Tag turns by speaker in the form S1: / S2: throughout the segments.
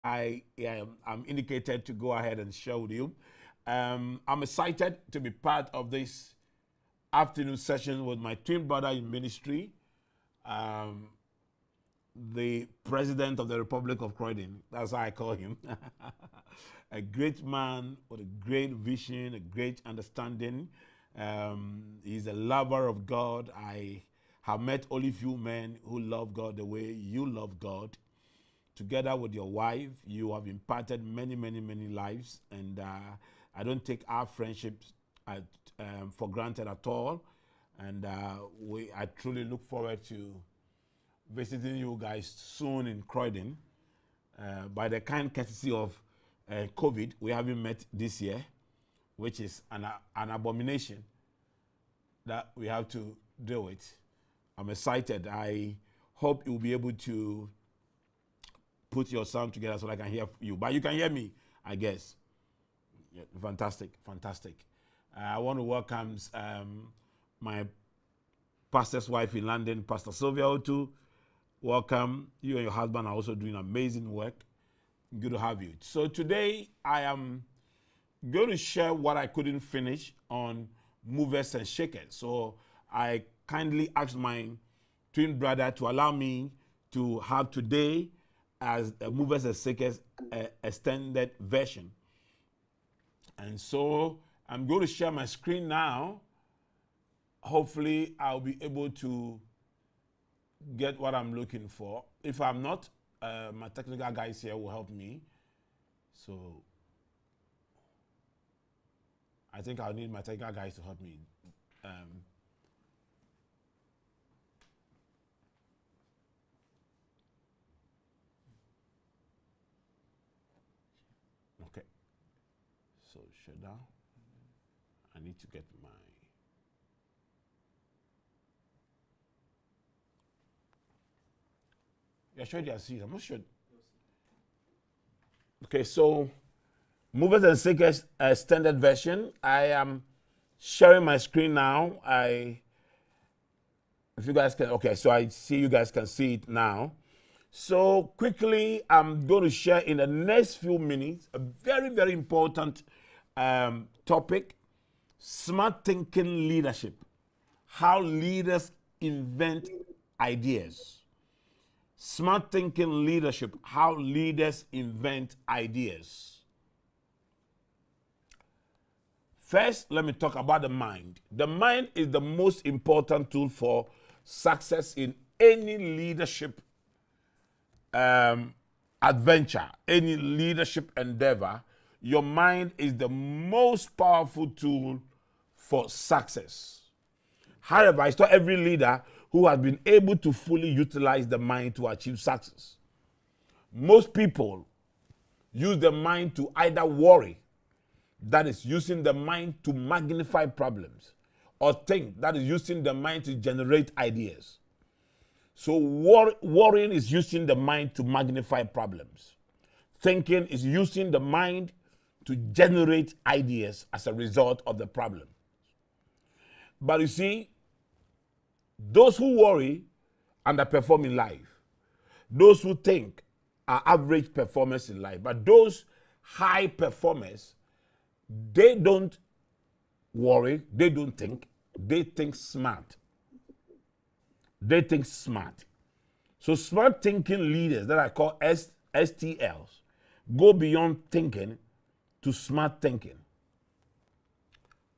S1: I'm indicated to go ahead and share with you. I'm excited to be part of this afternoon session with my twin brother in ministry, um, the President of the Republic of Croydon. That's how I call him. A great man with a great vision, a great understanding. He's a lover of God. I have met only few men who love God the way you love God. Together with your wife, you have imparted many, many, many lives, and I don't take our friendships for granted at all. And I truly look forward to visiting you guys soon in Croydon. By the kind courtesy of COVID, we haven't met this year, which is an abomination that we have to deal with. I'm excited. I hope you'll be able to put your sound together so that I can hear you. But you can hear me, I guess. Yeah, fantastic, fantastic. I want to welcome my pastor's wife in London, Pastor Sylvia Otu. Welcome. You and your husband are also doing amazing work. Good to have you. So today I am going to share what I couldn't finish on movers and shakers. So I kindly asked my twin brother to allow me to have today as a movers and shakers extended version. And so I'm going to share my screen now. Hopefully I'll be able to get what I'm looking for. If I'm not, my technical guys here will help me. So I think I'll need my technical guys to help me. Okay. So shut down. I need to get my. You're sure you see it? I'm not sure. Okay, so movers and shakers extended version. I am sharing my screen now. If you guys can, okay, so I see you guys can see it now. So quickly, I'm going to share in the next few minutes a very, very important topic: smart thinking leadership. How leaders invent ideas. Smart thinking leadership, how leaders invent ideas. First, let me talk about the mind. The mind is the most important tool for success in any leadership adventure, any leadership endeavor. Your mind is the most powerful tool for success. However, it's not every leader who has been able to fully utilize the mind to achieve success. Most people use the mind to either worry, that is using the mind to magnify problems, or think, that is using the mind to generate ideas. So worrying is using the mind to magnify problems. Thinking is using the mind to generate ideas as a result of the problem. But you see, those who worry underperform in life. Those who think are average performers in life. But those high performers, they don't worry, they don't think, they think smart. They think smart. So smart thinking leaders that I call STLs go beyond thinking to smart thinking.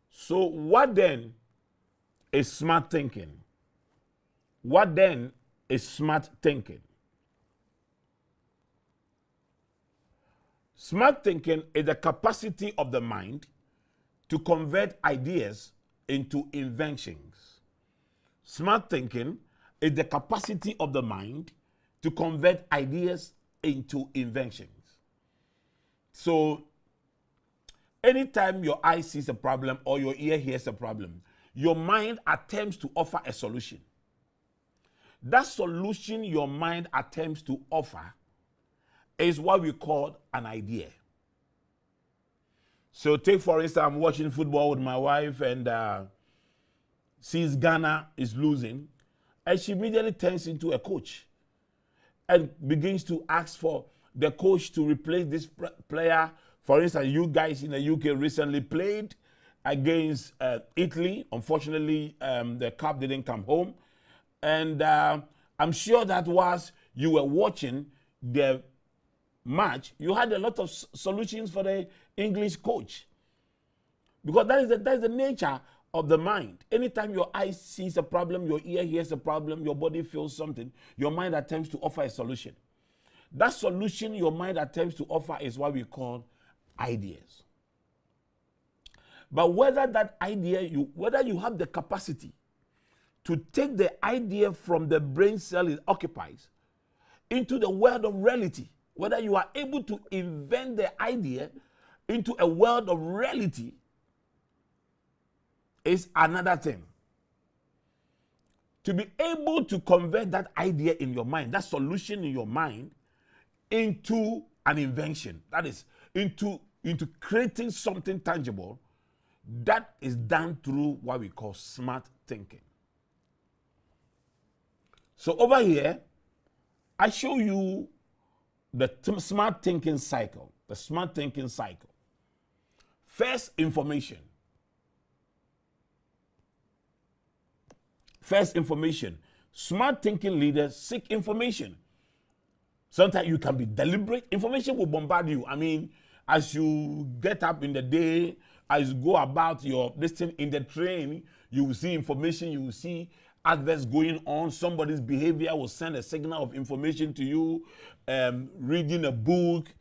S1: So what then is smart thinking? What then is smart thinking? Smart thinking is the capacity of the mind to convert ideas into inventions. Smart thinking is the capacity of the mind to convert ideas into inventions. So anytime your eye sees a problem or your ear hears a problem, your mind attempts to offer a solution. That solution your mind attempts to offer is what we call an idea. So take, for instance, I'm watching football with my wife and sees Ghana is losing, and she immediately turns into a coach and begins to ask for the coach to replace this player. For instance, you guys in the UK recently played against Italy. Unfortunately, the cup didn't come home. And I'm sure that whilst you were watching the match, you had a lot of solutions for the English coach. Because that is the nature of the mind. Anytime your eye sees a problem, your ear hears a problem, your body feels something, your mind attempts to offer a solution. That solution your mind attempts to offer is what we call ideas. But whether that idea, whether you have the capacity to take the idea from the brain cell it occupies into the world of reality, whether you are able to invent the idea into a world of reality, is another thing. To be able to convert that idea in your mind, that solution in your mind, into an invention, that is, into creating something tangible, that is done through what we call smart thinking. So over here, I show you the smart thinking cycle. The smart thinking cycle. First, information. First, information. Smart thinking leaders seek information. Sometimes you can be deliberate. Information will bombard you. I mean, as you get up in the day, as you go about your distance in the train, you will see information, you will see adverts going on. Somebody's behavior will send a signal of information to you. Reading a book,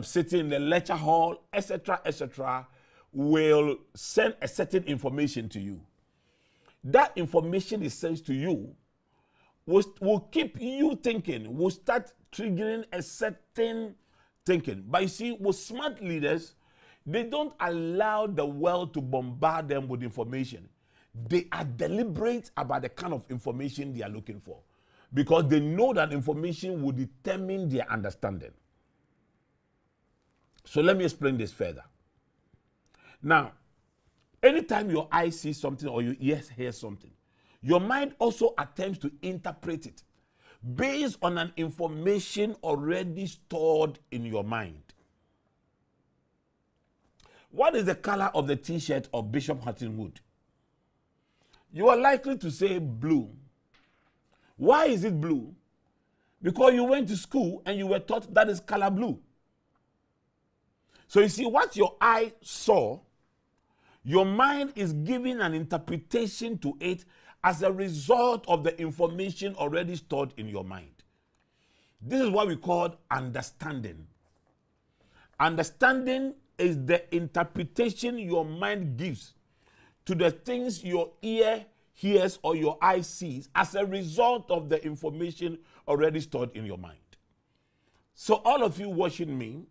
S1: sitting in the lecture hall, etc., will send a certain information to you. That information it sends to you will keep you thinking, will start triggering a certain thinking. But you see, with smart leaders, they don't allow the world to bombard them with information. They are deliberate about the kind of information they are looking for, because they know that information will determine their understanding. So let me explain this further. Now, anytime your eye sees something or your ears hear something, your mind also attempts to interpret it based on an information already stored in your mind. What is the color of the t-shirt of Bishop Hutton Wood? You are likely to say blue. Why is it blue? Because you went to school and you were taught that is color blue. So you see, what your eye saw, your mind is giving an interpretation to it as a result of the information already stored in your mind. This is what we call understanding. Understanding is the interpretation your mind gives to the things your ear hears or your eye sees as a result of the information already stored in your mind. So all of you watching me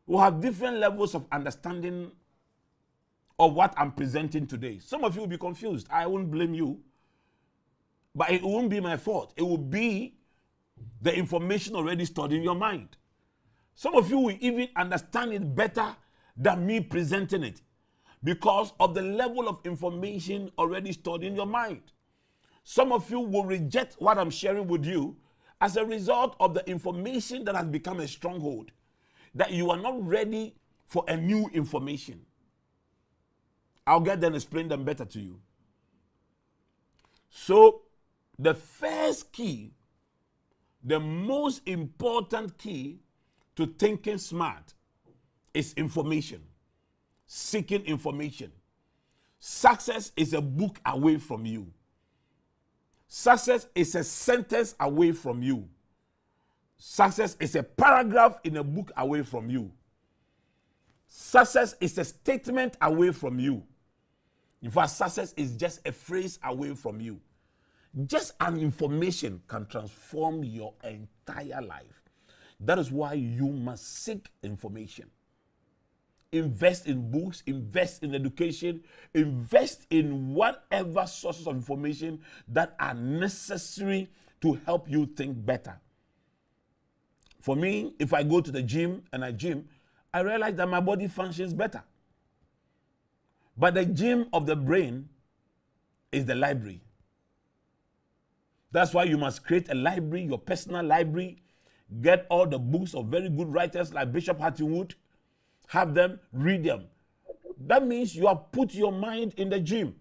S1: will have different levels of understanding of what I'm presenting today. Some of you will be confused. I won't blame you, but it won't be my fault. It will be the information already stored in your mind. Some of you will even understand it better than me presenting it, because of the level of information already stored in your mind. Some of you will reject what I'm sharing with you as a result of the information that has become a stronghold, that you are not ready for a new information. I'll get them and explain them better to you. So, the first key, the most important key to thinking smart is information. Seeking information. Success is a book away from you. Success is a sentence away from you. Success is a paragraph in a book away from you. Success is a statement away from you. In fact, success is just a phrase away from you. Just an information can transform your entire life. That is why you must seek information. Invest in books, invest in education, invest in whatever sources of information that are necessary to help you think better. For me, if I go to the gym and I gym, I realize that my body functions better. But the gym of the brain is the library. That's why you must create a library, your personal library, Get all the books of very good writers like Bishop Hattonwood. Have them, read them. That means you have put your mind in the gym.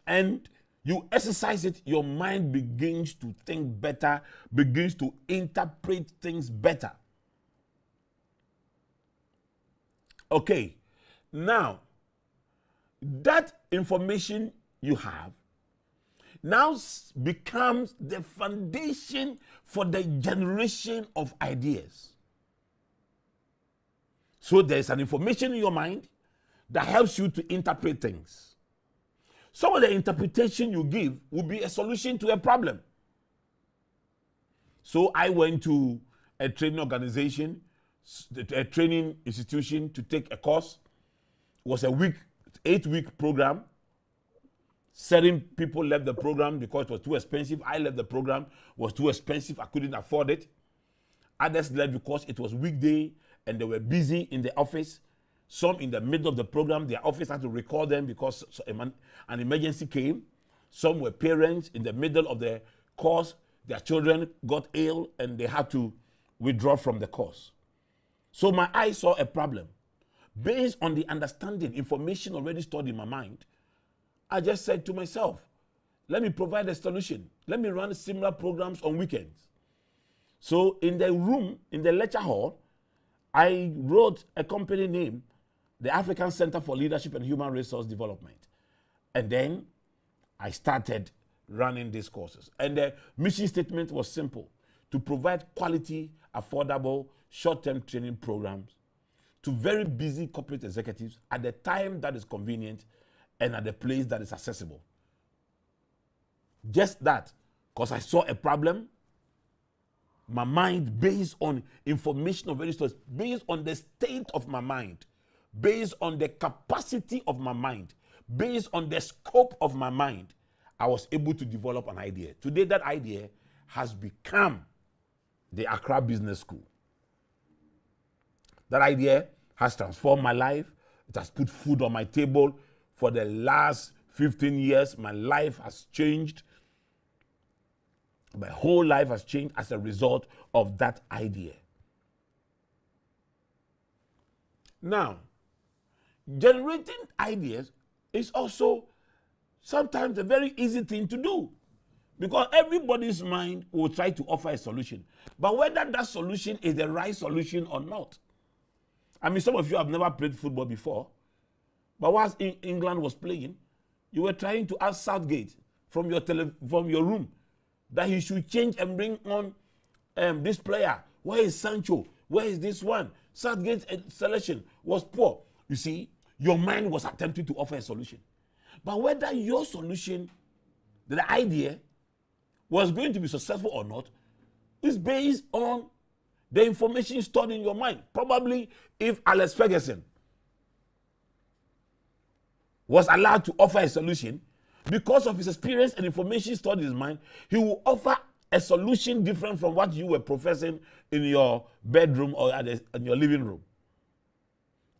S1: And you exercise it, your mind begins to think better, begins to interpret things better. Okay, now, that information you have now becomes the foundation for the generation of ideas. So there's an information in your mind that helps you to interpret things. Some of the interpretation you give will be a solution to a problem. So I went to a training organization, a training institution to take a course. It was a 8-week program. Certain people left the program because it was too expensive. I left the program, it was too expensive, I couldn't afford it. Others left because it was weekday and they were busy in the office. Some in the middle of the program, their office had to recall them because an emergency came. Some were parents in the middle of the course. Their children got ill and they had to withdraw from the course. So my eye saw a problem. Based on the understanding, information already stored in my mind, I just said to myself, let me provide a solution. Let me run similar programs on weekends. So in the room, in the lecture hall, I wrote a company name, the African Center for Leadership and Human Resource Development. And then I started running these courses. And the mission statement was simple: to provide quality, affordable, short-term training programs to very busy corporate executives at the time that is convenient and at the place that is accessible. Just that, because I saw a problem, my mind, based on information of various sources, based on the state of my mind, based on the capacity of my mind, based on the scope of my mind, I was able to develop an idea. Today, that idea has become the Accra Business School. That idea has transformed my life. It has put food on my table. For the last 15 years, my life has changed. My whole life has changed as a result of that idea. Now, generating ideas is also sometimes a very easy thing to do, because everybody's mind will try to offer a solution. But whether that solution is the right solution or not. I mean, some of you have never played football before, but whilst England was playing, you were trying to ask Southgate from your room that he should change and bring on this player. Where is Sancho? Where is this one? Southgate's selection was poor. You see, your mind was attempting to offer a solution. But whether your solution, the idea, was going to be successful or not, is based on the information stored in your mind. Probably if Alex Ferguson was allowed to offer a solution, because of his experience and information stored in his mind, he will offer a solution different from what you were professing in your bedroom or in your living room.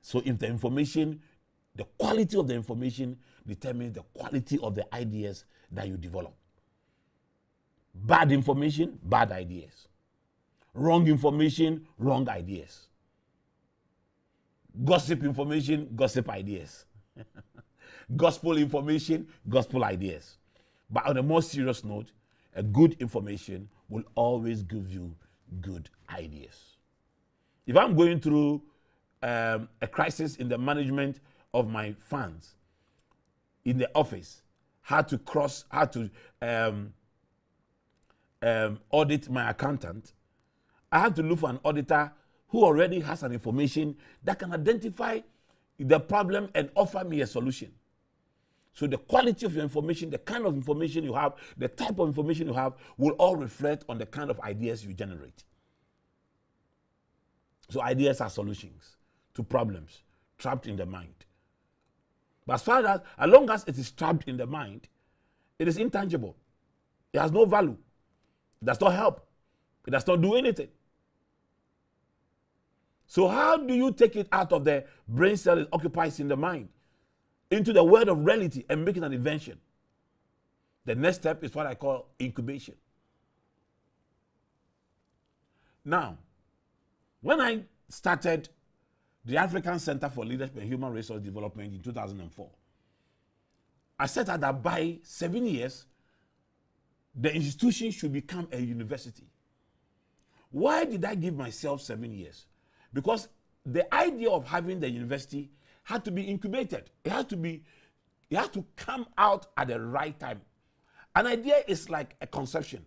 S1: So if the information, the quality of the information determines the quality of the ideas that you develop. Bad information, bad ideas. Wrong information, wrong ideas. Gossip information, gossip ideas. Gospel information, gospel ideas. But on a more serious note, a good information will always give you good ideas. If I'm going through a crisis in the management of my funds in the office, how to audit my accountant, I have to look for an auditor who already has an information that can identify the problem and offer me a solution. So the quality of your information, the kind of information you have, the type of information you have will all reflect on the kind of ideas you generate. So ideas are solutions to problems trapped in the mind. But as long as it is trapped in the mind, it is intangible. It has no value. It does not help. It does not do anything. So how do you take it out of the brain cell it occupies in the mind into the world of reality and make it an invention? The next step is what I call incubation. Now, when I started the African Center for Leadership and Human Resource Development in 2004, I said that by 7 years, the institution should become a university. Why did I give myself 7 years? Because the idea of having the university had to be incubated. It had to come out at the right time. An idea is like a conception.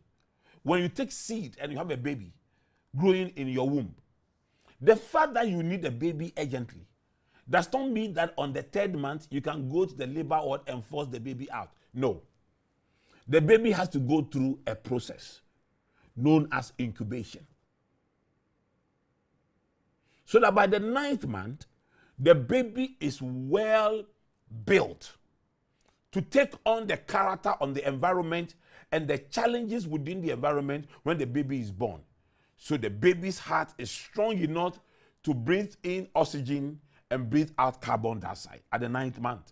S1: When you take seed and you have a baby growing in your womb, the fact that you need a baby urgently does not mean that on the 3rd month you can go to the labor ward and force the baby out. No. The baby has to go through a process known as incubation. So that by the 9th month, the baby is well built to take on the character on the environment and the challenges within the environment when the baby is born. So the baby's heart is strong enough to breathe in oxygen and breathe out carbon dioxide at the 9th month.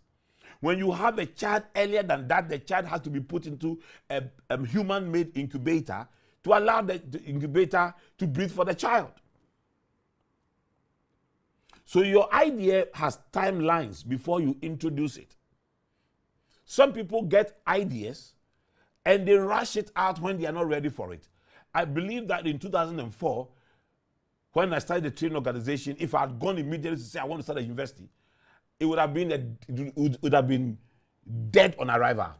S1: When you have a child earlier than that, the child has to be put into a human-made incubator to allow the incubator to breathe for the child. So your idea has timelines before you introduce it. Some people get ideas and they rush it out when they are not ready for it. I believe that in 2004, when I started the training organization, if I had gone immediately to say I want to start a university, it would have been dead on arrival.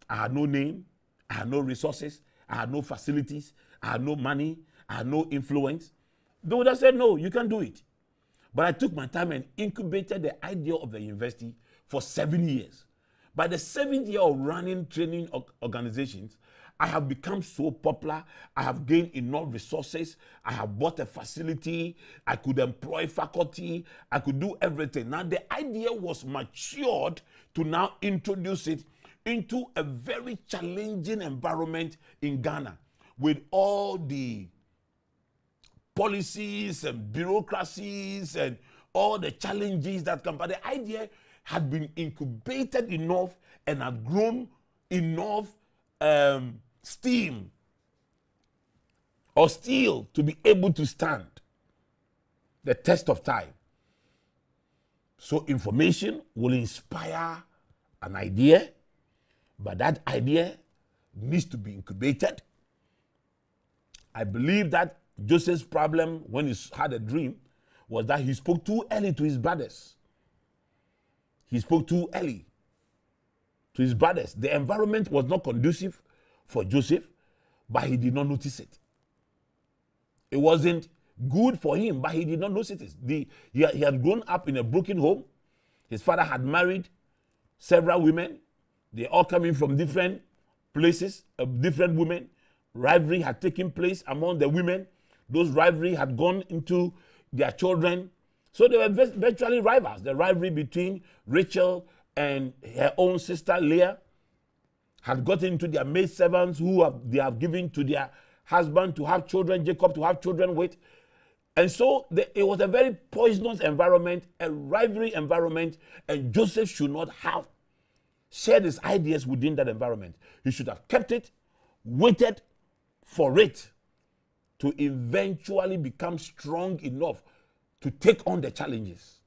S1: I had no name, I had no resources, I had no facilities, I had no money, I had no influence. They would have said, no, you can't do it. But I took my time and incubated the idea of the university for 7 years. By the 7th year of running training organizations, I have become so popular. I have gained enough resources. I have bought a facility. I could employ faculty. I could do everything. Now the idea was matured to now introduce it into a very challenging environment in Ghana with all the policies and bureaucracies and all the challenges that come. But the idea had been incubated enough and had grown enough steam or steel to be able to stand the test of time. So information will inspire an idea, but that idea needs to be incubated. I believe that Joseph's problem when he had a dream was that he spoke too early to his brothers. He spoke too early to his brothers. The environment was not conducive for Joseph, but he did not notice it. It wasn't good for him, but he did not notice it. He had grown up in a broken home. His father had married several women. They all coming from different places, different women. Rivalry had taken place among the women. Those rivalry had gone into their children. So they were virtually rivals. The rivalry between Rachel and her own sister Leah had gotten into their maidservants who they have given to their husband to have children, Jacob to have children with. And so it was a very poisonous environment, a rivalry environment, and Joseph should not have shared his ideas within that environment. He should have kept it, waited for it to eventually become strong enough to take on the challenges.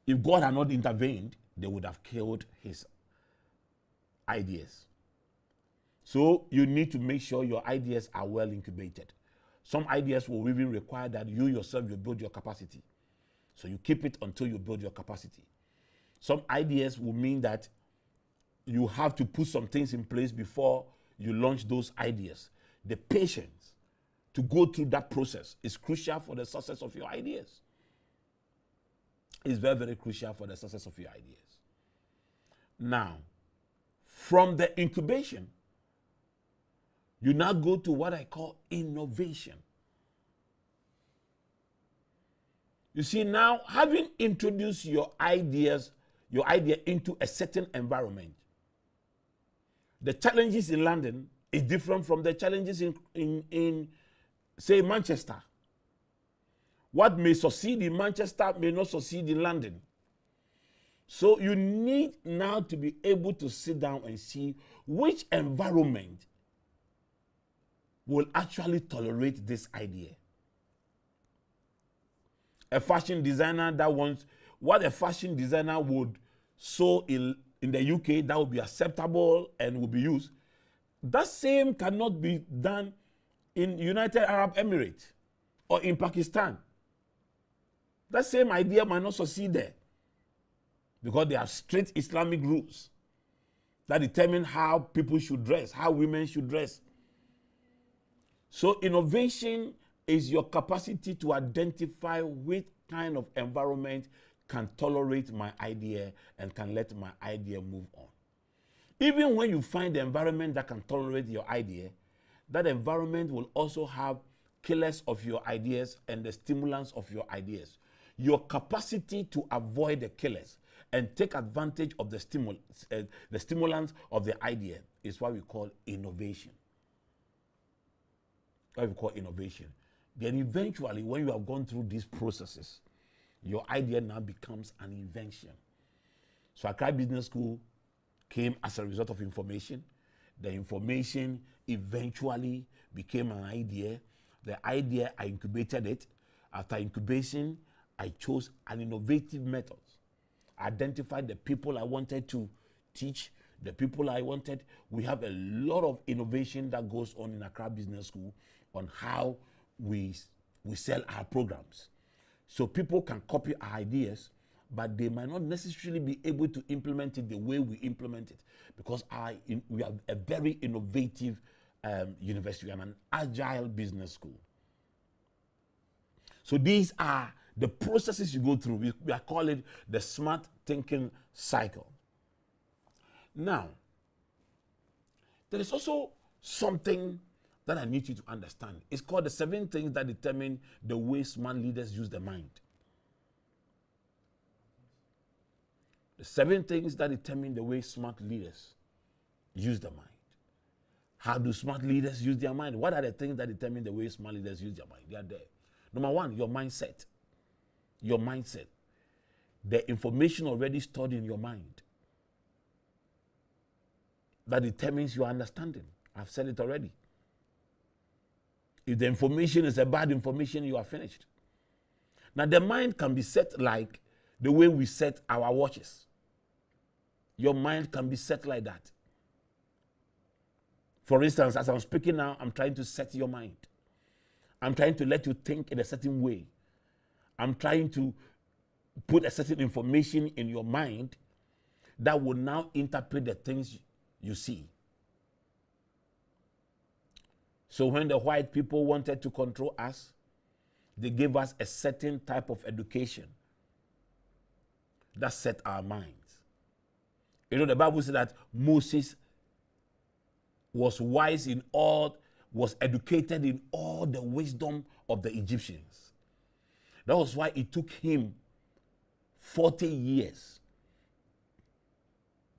S1: If God had not intervened, they would have killed his ideas. So you need to make sure your ideas are well incubated. Some ideas will even require that you yourself will build your capacity. So you keep it until you build your capacity. Some ideas will mean that you have to put some things in place before you launch those ideas. The patience to go through that process is crucial for the success of your ideas. It's very, very crucial for the success of your ideas. Now, from the incubation, you now go to what I call innovation. You see, now having introduced your idea into a certain environment, the challenges in London is different from the challenges in say, Manchester. What may succeed in Manchester may not succeed in London. So you need now to be able to sit down and see which environment will actually tolerate this idea. A fashion designer that wants what a fashion designer would sew in the UK that would be acceptable and will be used. That same cannot be done in United Arab Emirates or in Pakistan. That same idea might not succeed there because they have strict Islamic rules that determine how people should dress, how women should dress. So innovation is your capacity to identify which kind of environment can tolerate my idea and can let my idea move on. Even when you find the environment that can tolerate your idea, that environment will also have killers of your ideas and the stimulants of your ideas. Your capacity to avoid the killers and take advantage of the stimulants of the idea is what we call innovation. What we call innovation. Then eventually, when you have gone through these processes, your idea now becomes an invention. So Accra Business School came as a result of information. The information eventually became an idea. The idea, I incubated it. After incubation, I chose an innovative method. Identified the people I wanted to teach, the people I wanted. We have a lot of innovation that goes on in Accra Business School on how we sell our programs. So people can copy our ideas, but they might not necessarily be able to implement it the way we implement it, because we are a very innovative university and an agile business school. So these are the processes you go through. We are calling the smart thinking cycle. Now, there is also something that I need you to understand. It's called the 7 things that determine the way smart leaders use their mind. The 7 things that determine the way smart leaders use their mind. How do smart leaders use their mind? What are the things that determine the way smart leaders use their mind? They are there. Number 1, your mindset. Your mindset. The information already stored in your mind that determines your understanding. I've said it already. If the information is a bad information, you are finished. Now, the mind can be set like the way we set our watches. Your mind can be set like that. For instance, as I'm speaking now, I'm trying to set your mind. I'm trying to let you think in a certain way. I'm trying to put a certain information in your mind that will now interpret the things you see. So when the white people wanted to control us, they gave us a certain type of education that set our minds. You know, the Bible said that Moses was wise in all, was educated in all the wisdom of the Egyptians. That was why it took him 40 years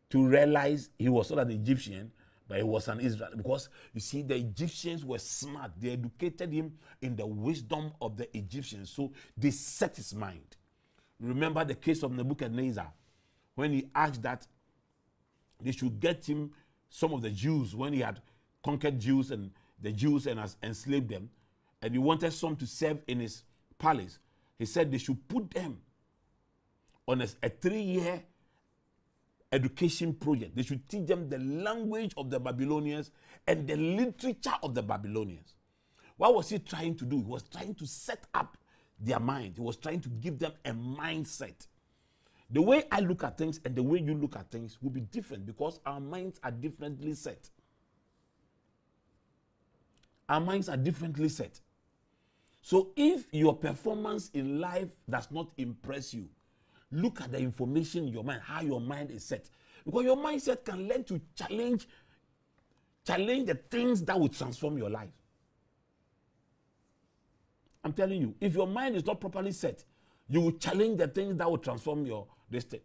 S1: to realize he was not an Egyptian, but he was an Israelite. Because, you see, the Egyptians were smart. They educated him in the wisdom of the Egyptians. So they set his mind. Remember the case of Nebuchadnezzar, when he asked that they should get him some of the Jews, when he had conquered Jews and the Jews and has enslaved them, and he wanted some to serve in his palace. He said they should put them on a 3-year education project. They should teach them the language of the Babylonians and the literature of the Babylonians. What was he trying to do? He was trying to set up their mind. He was trying to give them a mindset. The way I look at things and the way you look at things will be different because our minds are differently set. Our minds are differently set. So if your performance in life does not impress you, look at the information in your mind, how your mind is set. Because your mindset can learn to challenge the things that will transform your life. I'm telling you, if your mind is not properly set, you will challenge the things that will transform your destiny.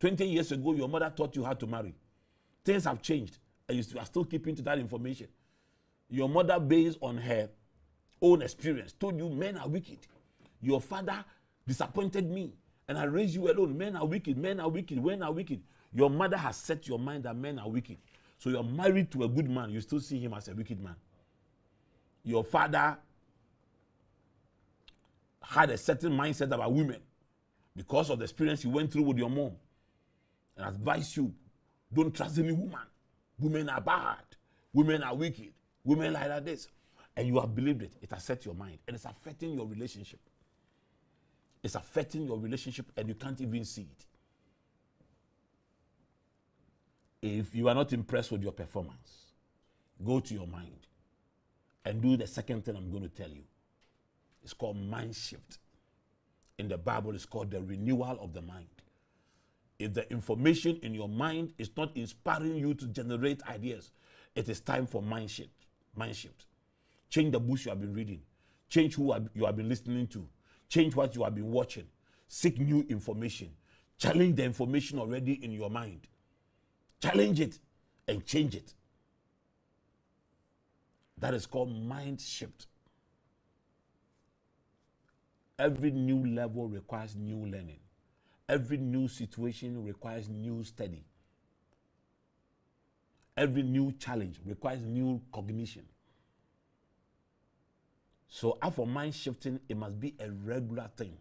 S1: 20 years ago, your mother taught you how to marry. Things have changed, and you are still keeping to that information. Your mother, based on her own experience, told you men are wicked. Your father disappointed me, and I raised you alone. Men are wicked, men are wicked, men are wicked. Your mother has set your mind that men are wicked. So you're married to a good man, you still see him as a wicked man. your father had a certain mindset about women because of the experience you went through with your mom, and advised you, don't trust any woman. Women are bad. Women are wicked. Women like this. And you have believed it. It has set your mind. And it's affecting your relationship. It's affecting your relationship and you can't even see it. If you are not impressed with your performance, go to your mind and do the second thing I'm going to tell you. It's called mind shift. In the Bible, it's called the renewal of the mind. If the information in your mind is not inspiring you to generate ideas, it is time for mind shift. Mind shift. Change the books you have been reading. Change who you have been listening to. Change what you have been watching. Seek new information. Challenge the information already in your mind. Challenge it and change it. That is called mind shift. Every new level requires new learning. Every new situation requires new study. Every new challenge requires new cognition. So for mind shifting, it must be a regular thing.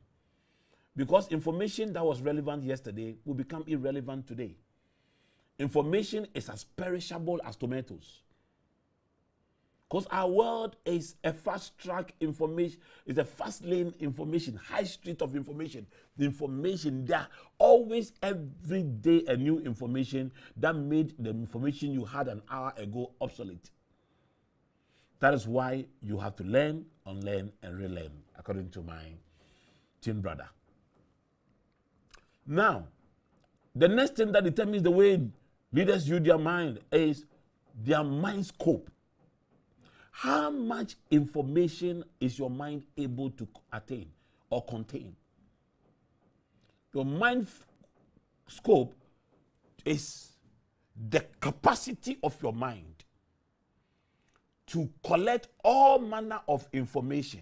S1: Because information that was relevant yesterday will become irrelevant today. Information is as perishable as tomatoes. Because our world is a fast track information, it's a fast lane information, high street of information. The information there, always every day a new information that made the information you had an hour ago obsolete. That is why you have to learn, unlearn, and relearn, according to my twin brother. Now, the next thing that determines the way leaders use their mind is their mind scope. How much information is your mind able to attain or contain? Your mind scope is the capacity of your mind to collect all manner of information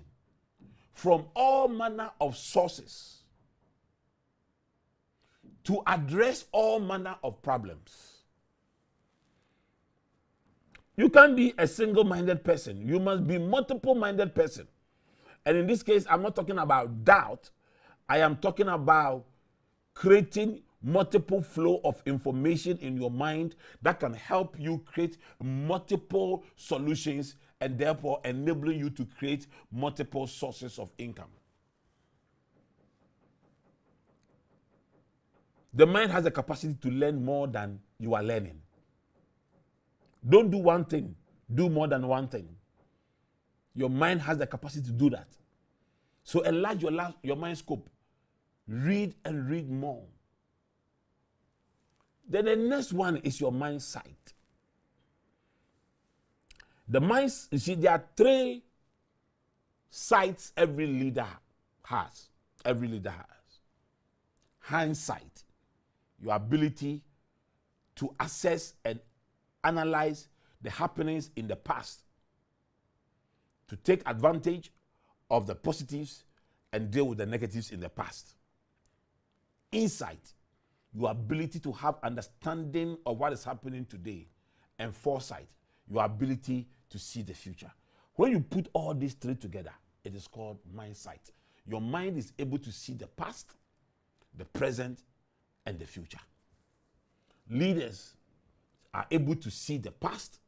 S1: from all manner of sources to address all manner of problems. You can't be a single-minded person. You must be multiple-minded person. And in this case, I'm not talking about doubt. I am talking about creating multiple flow of information in your mind that can help you create multiple solutions and therefore enabling you to create multiple sources of income. The mind has the capacity to learn more than you are learning. Don't do one thing, do more than one thing. Your mind has the capacity to do that. So enlarge your mind scope. Read and read more. Then the next one is your mind sight. The mind, you see, there are 3 sights every leader has. Every leader has. Hindsight, your ability to assess and analyze the happenings in the past, to take advantage of the positives and deal with the negatives in the past. Insight, your ability to have understanding of what is happening today. And foresight, your ability to see the future. When you put all these 3 together, it is called mind sight. Your mind is able to see the past, the present, and the future. Leaders are able to see the past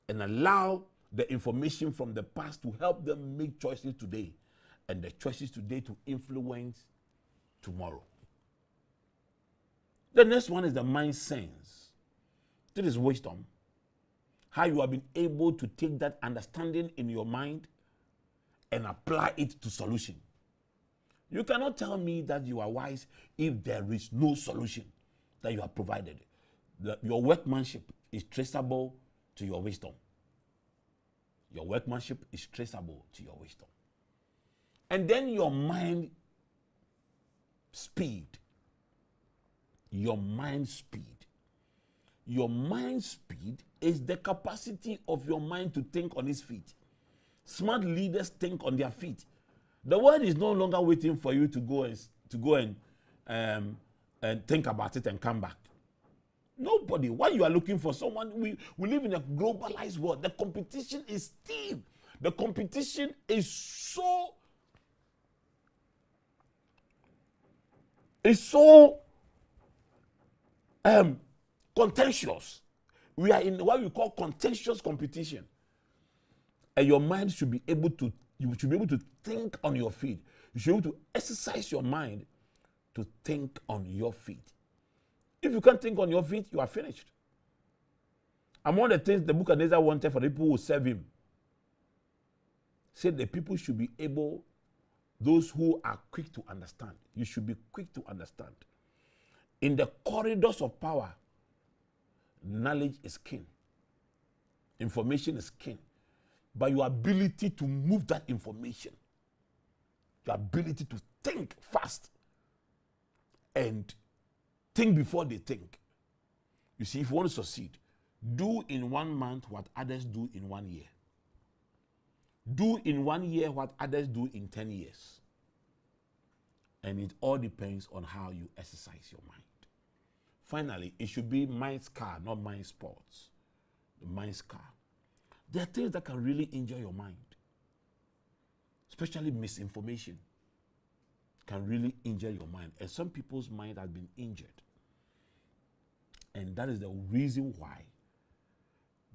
S1: and allow the information from the past to help them make choices today, and the choices today to influence tomorrow. The next one is the mind sense. This is wisdom. How you have been able to take that understanding in your mind and apply it to solution. You cannot tell me that you are wise if there is no solution that you have provided. Your workmanship is traceable to your wisdom. Your workmanship is traceable to your wisdom. And then your mind speed. Your mind speed. Your mind speed is the capacity of your mind to think on its feet. Smart leaders think on their feet. The world is no longer waiting for you to go and think about it and come back. Nobody. Why you are looking for someone? We live in a globalized world. The competition is steep. The competition is so contentious. We are in what we call contentious competition. And your mind should be able to, you should be able to think on your feet. You should be able to exercise your mind to think on your feet. If you can't think on your feet, you are finished. And one of the things the Nebuchadnezzar wanted for the people who serve him, said the people should be able, those who are quick to understand, you should be quick to understand. In the corridors of power, knowledge is king. Information is king. But your ability to move that information, your ability to think fast and think before they think. You see, if you want to succeed, do in 1 month what others do in 1 year. Do in 1 year what others do in 10 years. And it all depends on how you exercise your mind. Finally, it should be mind scar, not mind sports. The mind scar. There are things that can really injure your mind. Especially misinformation can really injure your mind. And some people's mind has been injured. And that is the reason why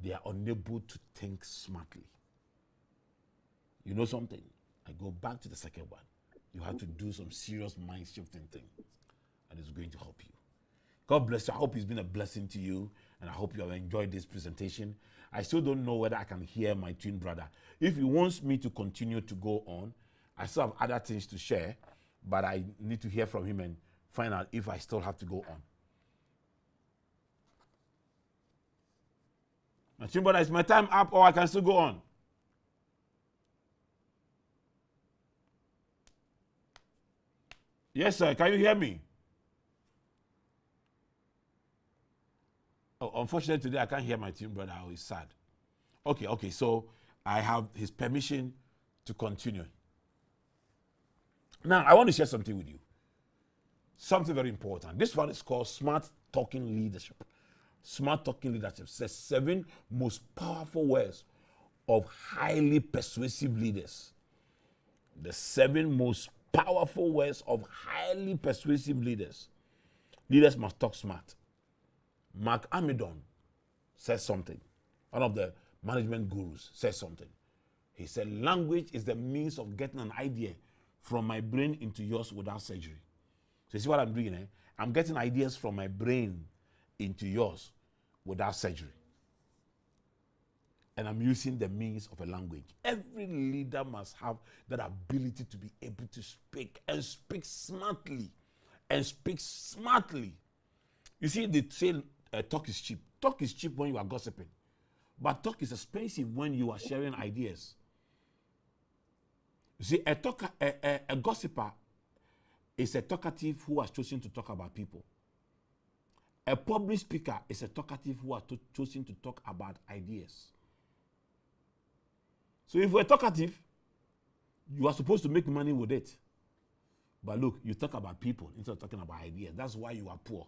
S1: they are unable to think smartly. You know something? I go back to the second one. You have to do some serious mind shifting things, and it's going to help you. God bless you. I hope it's been a blessing to you, and I hope you have enjoyed this presentation. I still don't know whether I can hear my twin brother. If he wants me to continue to go on, I still have other things to share, but I need to hear from him and find out if I still have to go on. My twin brother, is my time up or I can still go on? Yes, sir. Can you hear me? Oh, unfortunately, today I can't hear my twin brother. Oh, he's sad. Okay. So I have his permission to continue. Now, I want to share something with you. Something very important. This one is called Smart Talking Leadership. Smart Talking Leadership says 7 most powerful words of highly persuasive leaders. The 7 most powerful words of highly persuasive leaders. Leaders must talk smart. Mark Amidon says something. One of the management gurus says something. He said, language is the means of getting an idea from my brain into yours without surgery. So you see what I'm doing? I'm getting ideas from my brain into yours without surgery. And I'm using the means of a language. Every leader must have that ability to be able to speak and speak smartly. And speak smartly. You see, they say talk is cheap. Talk is cheap when you are gossiping. But talk is expensive when you are sharing ideas. You see, a gossiper is a talkative who has chosen to talk about people. A public speaker is a talkative who has chosen to talk about ideas. So if we're talkative, you are supposed to make money with it. But look, you talk about people instead of talking about ideas. That's why you are poor.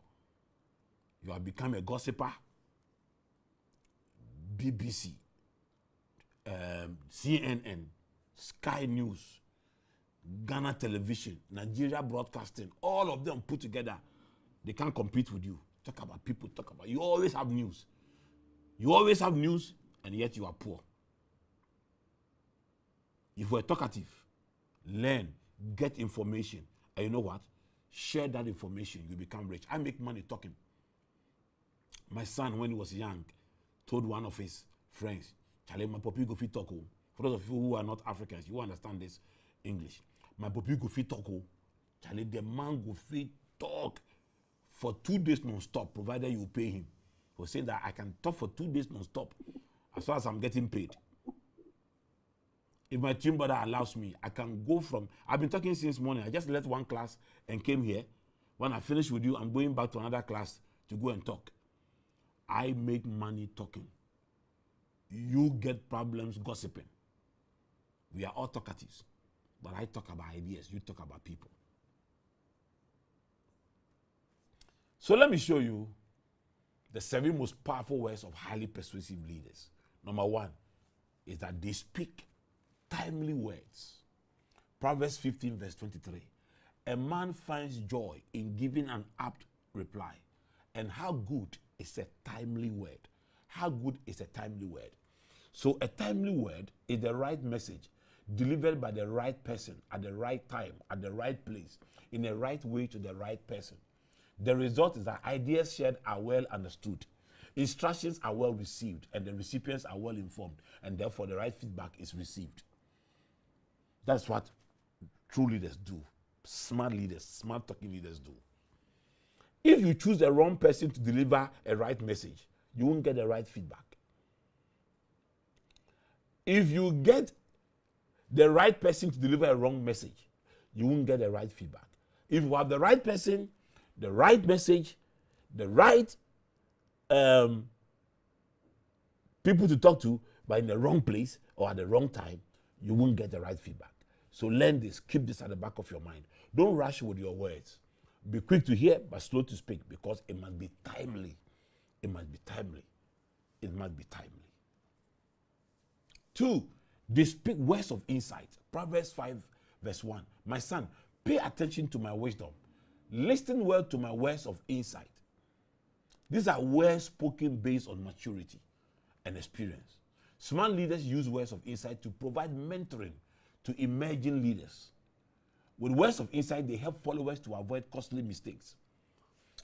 S1: You have become a gossiper. BBC, CNN, Sky News, Ghana Television, Nigeria Broadcasting, all of them put together, they can't compete with you. Talk about people, you always have news. You always have news, and yet you are poor. If we're talkative, learn, get information, and you know what? Share that information, you become rich. I make money talking. My son, when he was young, told one of his friends, Charlie, my puppy go fit talk. For those of you who are not Africans, you understand this English. My puppy go fit talk. Charlie, the man go fit talk for 2 days non-stop, provided you pay him. He was saying that I can talk for 2 days non-stop, as far as I'm getting paid. If my twin brother allows me, I can go from, I've been talking since morning. I just left one class and came here. When I finish with you, I'm going back to another class to go and talk. I make money talking. You get problems gossiping. We are all talkatives. But I talk about ideas. You talk about people. So let me show you The 7 most powerful words of highly persuasive leaders. Number 1 is that they speak timely words. Proverbs 15 verse 23. A man finds joy in giving an apt reply. And how good is a timely word? How good is a timely word? So a timely word is the right message delivered by the right person at the right time, at the right place, in the right way to the right person. The result is that ideas shared are well understood, instructions are well received, and the recipients are well informed, and therefore the right feedback is received. That's what true leaders do. Smart leaders, smart talking leaders do. If you choose the wrong person to deliver a right message, you won't get the right feedback. If you get the right person to deliver a wrong message, you won't get the right feedback. If you have the right person, the right message, the right people to talk to, but in the wrong place or at the wrong time, you won't get the right feedback. So learn this, keep this at the back of your mind. Don't rush with your words. Be quick to hear, but slow to speak, because it must be timely. It must be timely. It must be timely. 2, they speak words of insight. Proverbs 5 verse 1. My son, pay attention to my wisdom. Listen well to my words of insight. These are words spoken based on maturity and experience. Smart leaders use words of insight to provide mentoring to emerging leaders. With words of insight, they help followers to avoid costly mistakes.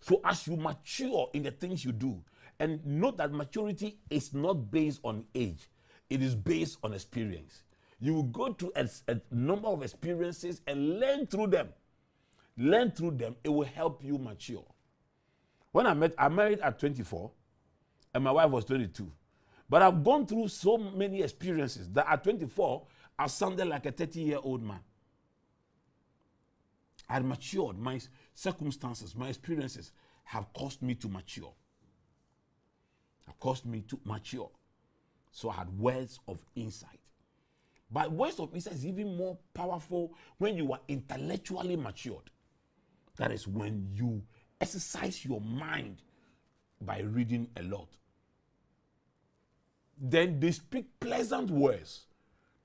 S1: So as you mature in the things you do, and note that maturity is not based on age, it is based on experience. You will go through a number of experiences and learn through them. Learn through them, it will help you mature. When I married at 24, and my wife was 22. But I've gone through so many experiences that at 24, I sounded like a 30-year-old man. I had matured. My circumstances, my experiences have caused me to mature. Have caused me to mature. So I had words of insight. But words of insight is even more powerful when you are intellectually matured. That is when you exercise your mind by reading a lot. Then they speak pleasant words.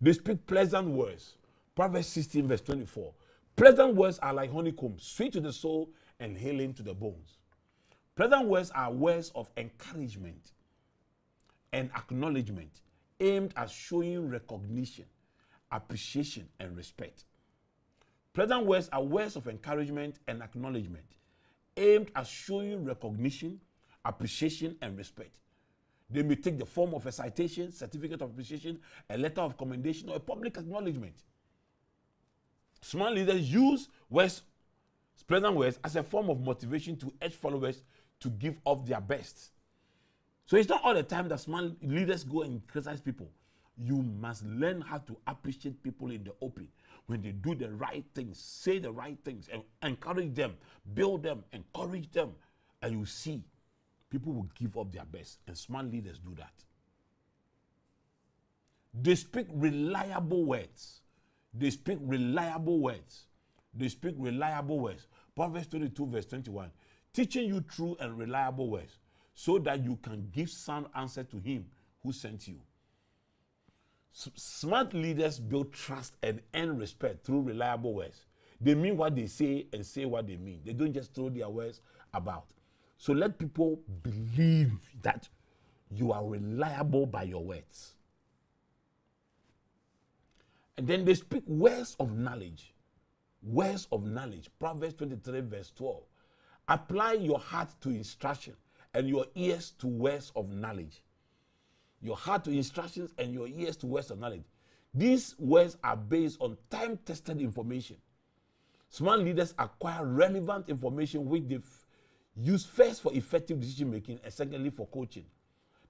S1: They speak pleasant words. Proverbs 16 verse 24. Pleasant words are like honeycomb, sweet to the soul and healing to the bones. Pleasant words are words of encouragement and acknowledgement aimed at showing recognition, appreciation, and respect. Pleasant words are words of encouragement and acknowledgement aimed at showing recognition, appreciation, and respect. They may take the form of a citation, certificate of appreciation, a letter of commendation, or a public acknowledgement. Smart leaders use pleasant words as a form of motivation to urge followers to give up their best. So it's not all the time that smart leaders go and criticize people. You must learn how to appreciate people in the open. When they do the right things, say the right things, and encourage them, build them, encourage them, and you see people will give up their best. And smart leaders do that. They speak reliable words. They speak reliable words. They speak reliable words. Proverbs 22 verse 21. Teaching you true and reliable words, so that you can give sound answer to him who sent you. Smart leaders build trust and earn respect through reliable words. They mean what they say and say what they mean. They don't just throw their words about. So let people believe that you are reliable by your words. And then they speak words of knowledge. Words of knowledge. Proverbs 23 verse 12. Apply your heart to instruction and your ears to words of knowledge. Your heart to instructions and your ears to words of knowledge. These words are based on time-tested information. Smart leaders acquire relevant information which they use first for effective decision making and secondly for coaching.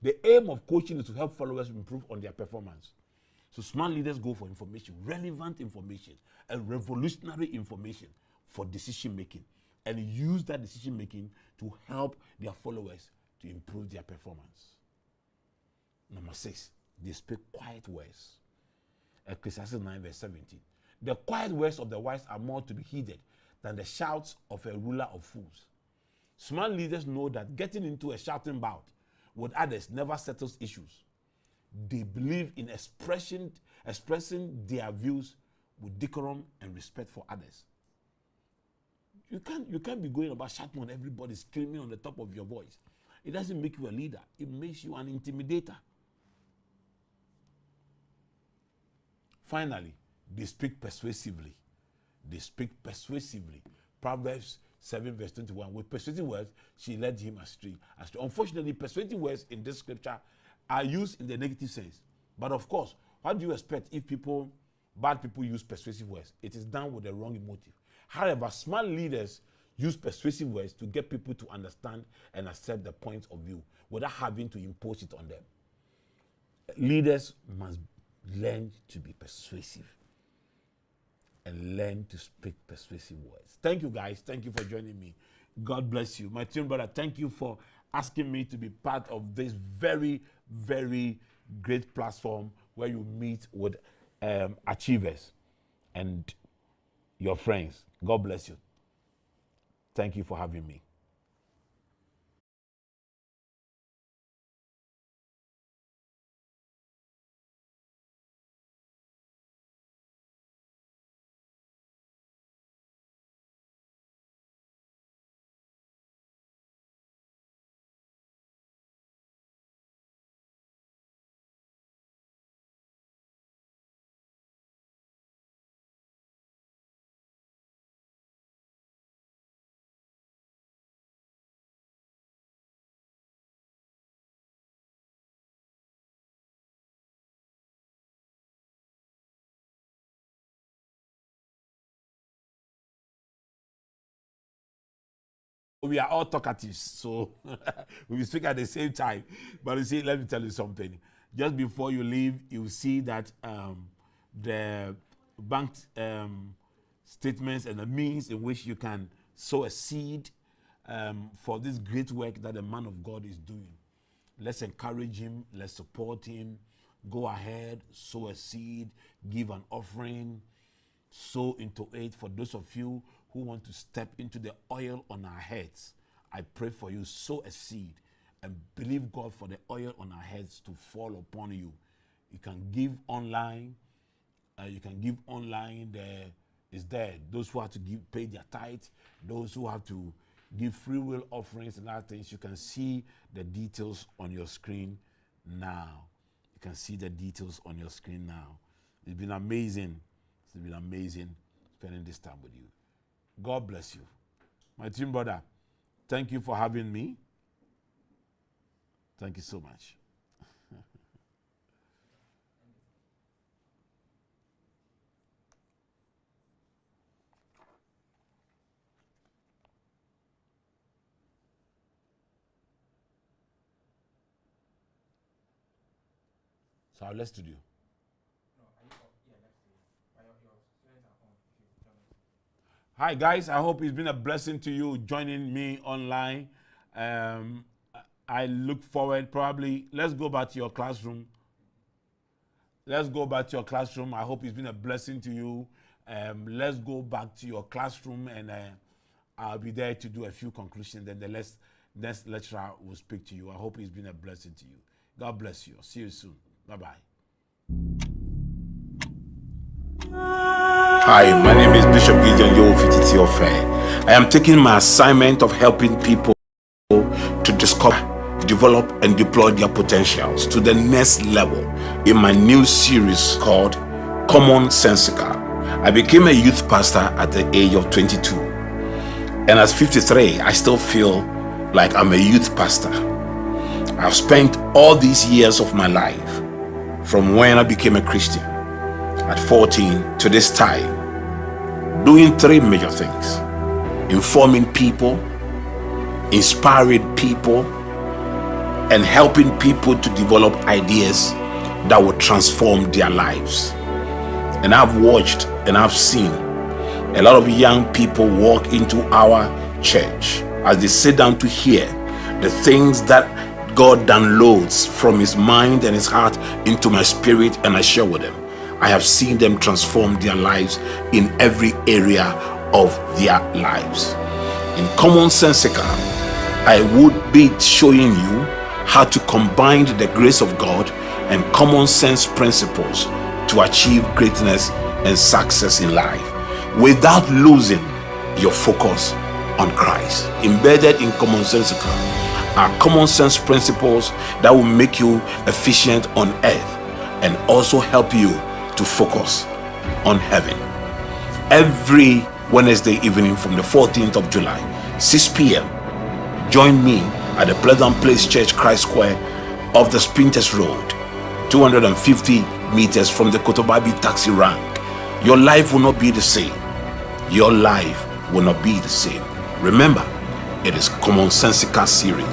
S1: The aim of coaching is to help followers improve on their performance. So smart leaders go for information, relevant information, and revolutionary information for decision making, and use that decision making to help their followers to improve their performance. Number 6, they speak quiet words. Ecclesiastes 9 verse 17. The quiet words of the wise are more to be heeded than the shouts of a ruler of fools. Smart leaders know that getting into a shouting bout with others never settles issues. They believe in expressing their views with decorum and respect for others. You can't be going about shouting on everybody, screaming on the top of your voice. It doesn't make you a leader. It makes you an intimidator. Finally, they speak persuasively. They speak persuasively. Proverbs 7 verse 21. With persuasive words, she led him astray. Unfortunately, persuasive words in this scripture are used in the negative sense. But of course, what do you expect if bad people use persuasive words? It is done with the wrong motive. However, smart leaders use persuasive words to get people to understand and accept the point of view without having to impose it on them. Leaders must learn to be persuasive and learn to speak persuasive words. Thank you, guys. Thank you for joining me. God bless you. My twin brother, thank you for asking me to be part of this very, very great platform where you meet with achievers and your friends. God bless you. Thank you for having me. We are all talkatives, so we speak at the same time. But you see, let me tell you something. Just before you leave, you see that the bank statements and the means in which you can sow a seed for this great work that the man of God is doing. Let's encourage him. Let's support him. Go ahead, sow a seed, give an offering, sow into it. For those of you who want to step into the oil on our heads, I pray for you, sow a seed and believe God for the oil on our heads to fall upon you. You can give online. There is there. Those who have to pay their tithe, those who have to give free will offerings and other things. You can see the details on your screen now. You can see the details on your screen now. It's been amazing. It's been amazing spending this time with you. God bless you. My twin brother, thank you for having me. Thank you so much. So let's studio. Hi guys, I hope it's been a blessing to you joining me online. I look forward, probably, let's go back to your classroom. Let's go back to your classroom. I hope it's been a blessing to you. Let's go back to your classroom and I'll be there to do a few conclusions. Then the next lecturer will speak to you. I hope it's been a blessing to you. God bless you. See you soon. Bye-bye. Hi, my name is Bishop Gideon Titi-Ofei. I am taking my assignment of helping people to discover, develop, and deploy their potentials to the next level in my new series called Common Sensical. I became a youth pastor at the age of 22. And at 53, I still feel like I'm a youth pastor. I've spent all these years of my life, from when I became a Christian at 14 to this time, doing three major things: informing people, inspiring people, and helping people to develop ideas that will transform their lives. And I've watched and I've seen a lot of young people walk into our church as they sit down to hear the things that God downloads from his mind and his heart into my spirit, and I share with them. I have seen them transform their lives in every area of their lives. In Common Sensical, I would be showing you how to combine the grace of God and common sense principles to achieve greatness and success in life without losing your focus on Christ. Embedded in commonsensical are common sense principles that will make you efficient on earth and also help you to focus on heaven. Every Wednesday evening from the 14th of July, 6 p.m., join me at the Pleasant Place Church Christ Square of the Sprinters Road, 250 meters from the Kotobabi taxi rank. Your life will not be the same. Your life will not be the same. Remember, it is commonsensical series.